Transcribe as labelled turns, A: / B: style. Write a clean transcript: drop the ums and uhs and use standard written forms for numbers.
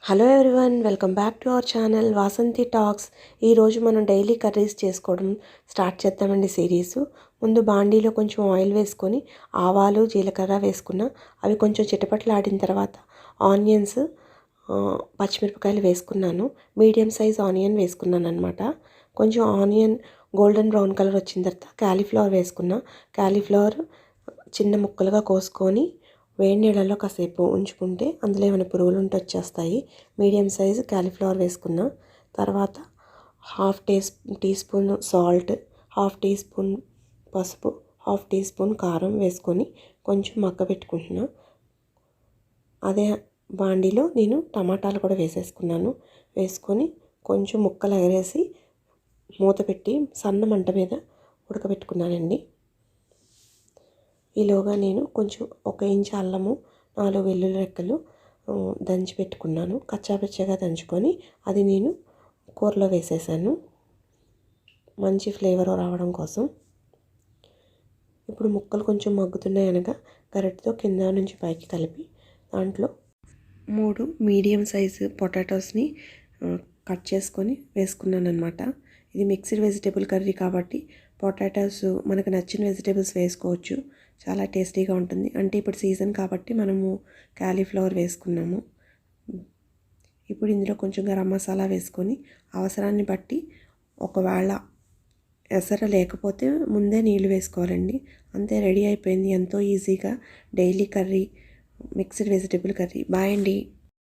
A: Hello everyone, welcome back to our channel Vasanthi talks. ఈరోజు మనం daily curries చేసుకోవడం start చేద్దామండి సిరీస్. ముందు బాండీలో కొంచెం ఆయిల్ వేసుకొని ఆవాలు జీలకర్ర వేసుకున్న అవి కొంచెం చిటపటలాడిన తర్వాత ఆనియన్స్ పచ్చిమిరపకాయలు వేసుకున్నాను. మీడియం సైజ్ ఆనియన్ వేసుకున్నాను అనమాట. కొంచెం ఆనియన్ గోల్డెన్ బ్రౌన్ కలర్ వచ్చిన తర్వాత క్యాలీఫ్లవర్ వేసుకున్నా. క్యాలీఫ్లవర్ చిన్న ముక్కలుగా కోసుకొని వేడి నీళ్ళలో కాసేపు ఉంచుకుంటే అందులో ఏమైనా పురుగులు ఉంటే వచ్చేస్తాయి. మీడియం సైజు క్యాలీఫ్లవర్ వేసుకున్న తర్వాత half teaspoon salt, half teaspoon పసుపు, హాఫ్ టీ స్పూన్ కారం వేసుకొని కొంచెం మగ్గ పెట్టుకుంటున్నా. అదే బాండీలో నేను టమాటాలు కూడా వేసేసుకున్నాను. వేసుకొని కొంచెం ముక్కలు ఎగరేసి మూత పెట్టి సన్న మంట మీద ఉడకబెట్టుకున్నానండి. ఈలోగా నేను కొంచెం 1 ఇంచు అల్లము, 4 వెల్లుల్లి రెక్కలు దంచి పెట్టుకున్నాను. కచ్చాపచ్చగా దంచుకొని అది నేను కూరలో వేసేసాను మంచి ఫ్లేవర్ రావడం కోసం. ఇప్పుడు ముక్కలు కొంచెం మగ్గుతున్నాయి అనగా గరిటెతో కింద నుంచి పైకి కలిపి దాంట్లో 3 మీడియం సైజు పొటాటోస్ని కట్ చేసుకొని వేసుకున్నాను అనమాట. ఇది మిక్స్డ్ వెజిటేబుల్ కర్రీ కాబట్టి పొటాటోస్ మనకు నచ్చిన వెజిటేబుల్స్ వేసుకోవచ్చు. చాలా టేస్టీగా ఉంటుంది. అంటే ఇప్పుడు సీజన్ కాబట్టి మనము క్యాలీఫ్లవర్ వేసుకున్నాము. ఇప్పుడు ఇందులో కొంచెం గరం మసాలా వేసుకొని అవసరాన్ని బట్టి, ఒకవేళ ఎసరు లేకపోతే ముందే నీళ్ళు వేసుకోవాలండి. అంతే, రెడీ అయిపోయింది ఎంతో ఈజీగా daily curry, mixed vegetable curry. Bye అండి.